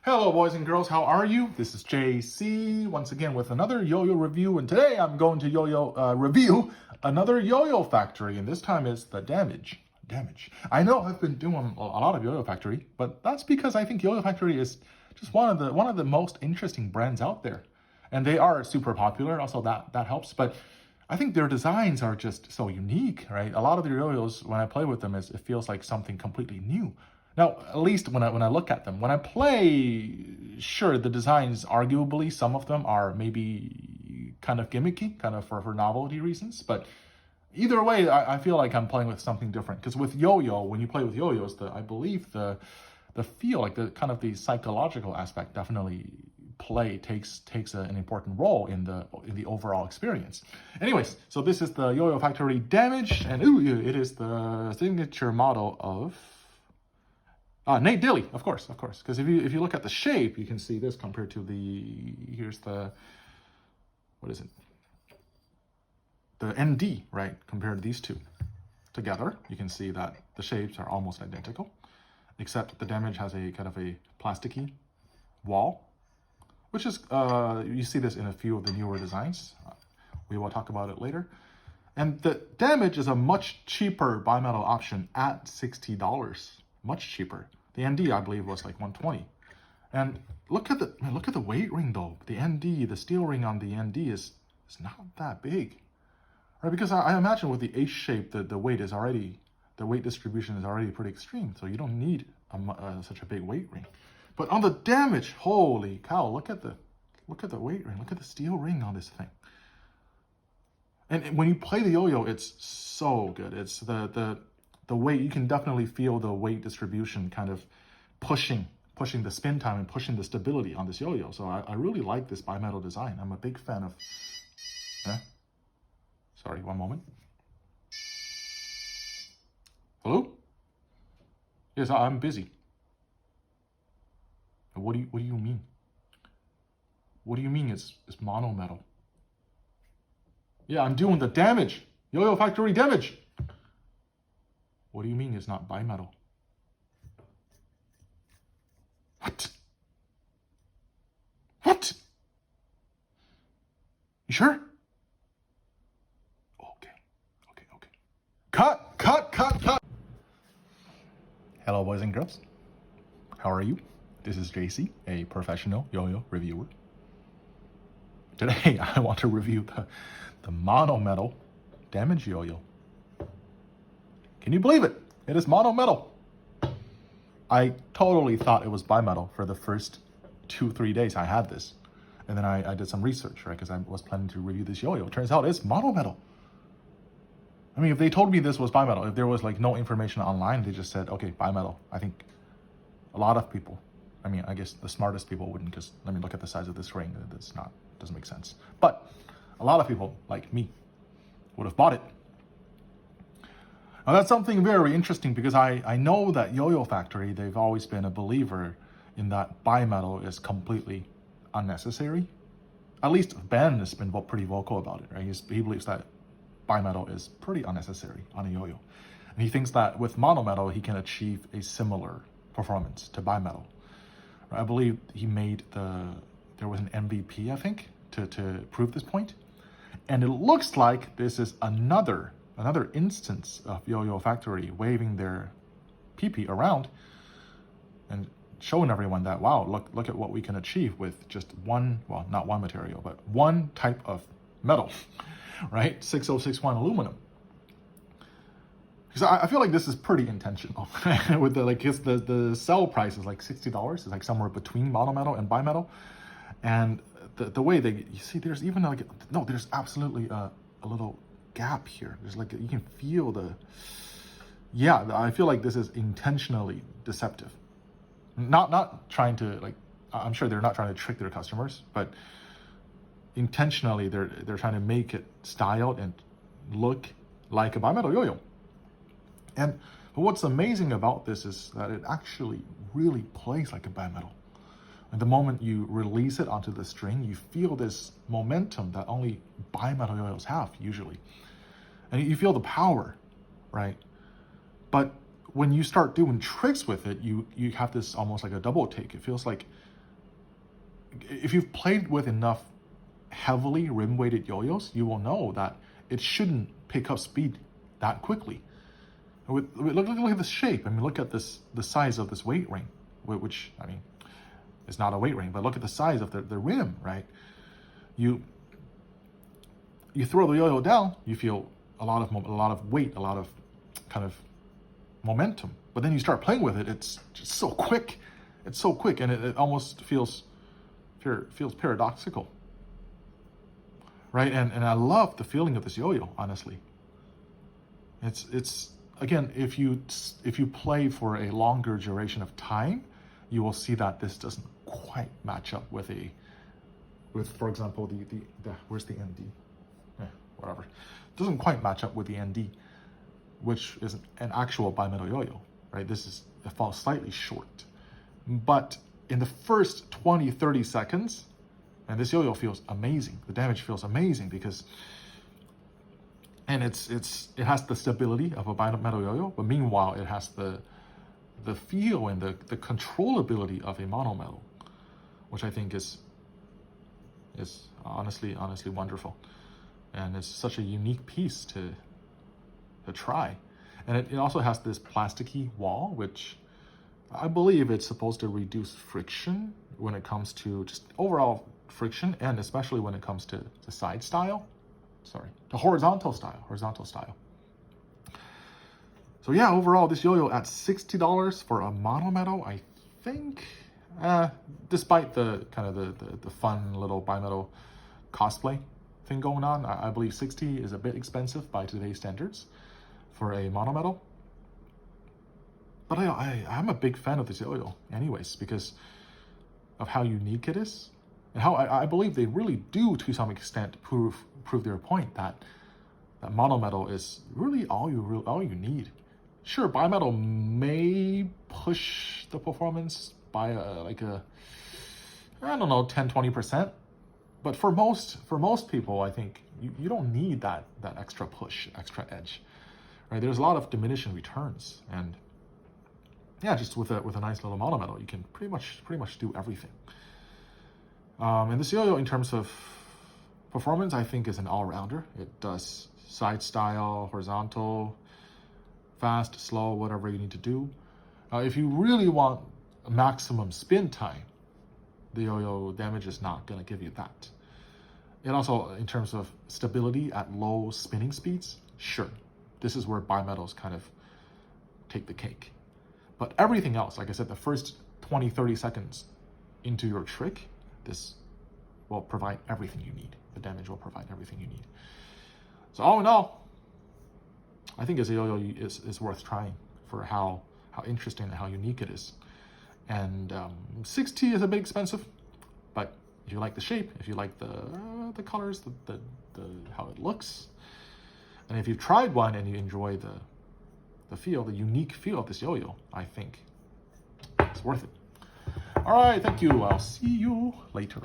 Hello boys and girls, how are you? This is JC once again with another yo-yo review, and today I'm going to review another Yoyofactory, and this time it's the Damage. I know I've been doing a lot of Yoyofactory, but that's because I think Yoyofactory is just one of the most interesting brands out there. And they are super popular, also that helps, but I think their designs are just so unique, right? A lot of their yo-yos, when I play with them, it feels like something completely new. Now, at least when I look at them, when I play, sure, the designs, arguably, some of them are maybe kind of gimmicky, kind of for novelty reasons. But either way, I feel like I'm playing with something different. Because with yo-yo, when you play with yo-yos, I believe the feel, like the kind of the psychological aspect, definitely takes an important role in the overall experience. Anyways, so this is the Yoyofactory Damage, and it is the signature model of Nate Dilly, of course, because if you look at the shape, you can see this compared to here's the, what is it? The ND, right? Compared to these two together, you can see that the shapes are almost identical, except the Damage has a kind of a plasticky wall, which is, you see this in a few of the newer designs. We will talk about it later. And the Damage is a much cheaper bimetal option at $60. Much cheaper. The ND, I believe, was like $120. And look at the weight ring though. The ND, the steel ring on the ND is not that big, right? Because I imagine with the H shape, the weight distribution is already pretty extreme. So you don't need such a big weight ring. But on the Damage, holy cow! Look at the weight ring. Look at the steel ring on this thing. And when you play the yo-yo, it's so good. It's the weight, you can definitely feel the weight distribution kind of pushing the spin time and pushing the stability on this yo-yo. So I really like this bimetal design. I'm a big fan of... Sorry, one moment. Hello? Yes, I'm busy. What do you mean? What do you mean it's monometal? Yeah, I'm doing the Damage. Yoyofactory Damage. What do you mean it's not bimetal? What? You sure? Okay. Cut. Hello, boys and girls. How are you? This is JC, a professional yo-yo reviewer. Today, I want to review the monometal Damage yo-yo. Can you believe it? It is monometal. I totally thought it was bimetal for the first 2-3 days I had this. And then I did some research, right? Because I was planning to review this yo-yo. It turns out it's monometal. I mean, if they told me this was bimetal, if there was like no information online, they just said, okay, bimetal. I think a lot of people, I mean, I guess the smartest people wouldn't, because let me look at the size of this ring. Doesn't make sense. But a lot of people, like me, would have bought it. Now that's something very interesting, because I know that Yoyofactory, they've always been a believer in that bimetal is completely unnecessary. At least Ben has been pretty vocal about it, right? He believes that bimetal is pretty unnecessary on a yo-yo. And he thinks that with monometal, he can achieve a similar performance to bimetal. I believe he made there was an MVP, I think, to prove this point. And it looks like this is another instance of Yoyofactory waving their PP around and showing everyone that, wow, look at what we can achieve with just one, well, not one material, but one type of metal, right? 6061 aluminum. Because I feel like this is pretty intentional. With the sell price is like $60. It's like somewhere between monometal and bimetal. And the way you see, there's even like, no, there's absolutely a little gap here. There's like, you can feel I feel like this is intentionally deceptive. Not trying to, like, I'm sure they're not trying to trick their customers, but intentionally they're trying to make it styled and look like a bimetal yo-yo. And what's amazing about this is that it actually really plays like a bimetal. And the moment you release it onto the string, you feel this momentum that only bimetal yo-yos have usually. And you feel the power, right? But when you start doing tricks with it, you have this almost like a double take. It feels like if you've played with enough heavily rim-weighted yo-yos, you will know that it shouldn't pick up speed that quickly. Look at this shape. I mean, look at the size of this weight ring, which, I mean, it's not a weight ring, but look at the size of the rim, right? You throw the yo-yo down, you feel a lot of weight, a lot of kind of momentum. But then you start playing with it, it's just so quick. It's so quick, and it almost feels paradoxical, right? And I love the feeling of this yo-yo, honestly. It's again, if you play for a longer duration of time, you will see that this doesn't quite match up with for example, the where's the ND? Whatever. It doesn't quite match up with the ND, which is an actual bimetal yo-yo, right? It falls slightly short. But in the first 20-30 seconds, and this yo-yo feels amazing. The damage feels amazing because, and it has the stability of a bimetal yo-yo, but meanwhile it has the feel and the controllability of a monometal, which I think is honestly wonderful. And it's such a unique piece to try. And it also has this plasticky wall, which I believe it's supposed to reduce friction when it comes to just overall friction, and especially when it comes to side style. The horizontal style. So yeah, overall, this yo-yo at $60 for a monometal, I think, despite the kind of the fun little bimetal cosplay thing going on, I believe 60 is a bit expensive by today's standards for a monometal. But I'm a big fan of this yo-yo anyways, because of how unique it is, and how I believe they really do, to some extent, prove their point that monometal is really all you need. Sure, bimetal may push the performance by I don't know, 10-20%. But for most people, I think you don't need that extra push, extra edge, right? There's a lot of diminishing returns, and yeah, just with a nice little monometal, you can pretty much do everything. And this yo-yo, in terms of performance, I think is an all-rounder. It does side style, horizontal, fast, slow, whatever you need to do. If you really want maximum spin time, the yo-yo damage is not going to give you that. And also, in terms of stability at low spinning speeds, sure, this is where bimetals kind of take the cake. But everything else, like I said, the first 20-30 seconds into your trick, this will provide everything you need. The damage will provide everything you need. So all in all, I think this yo-yo is worth trying for how interesting and how unique it is. And 60 is a bit expensive, but if you like the shape, if you like the colors, the how it looks, and if you've tried one and you enjoy the unique feel of this yo-yo, I think it's worth it. All right, thank you. I'll see you later.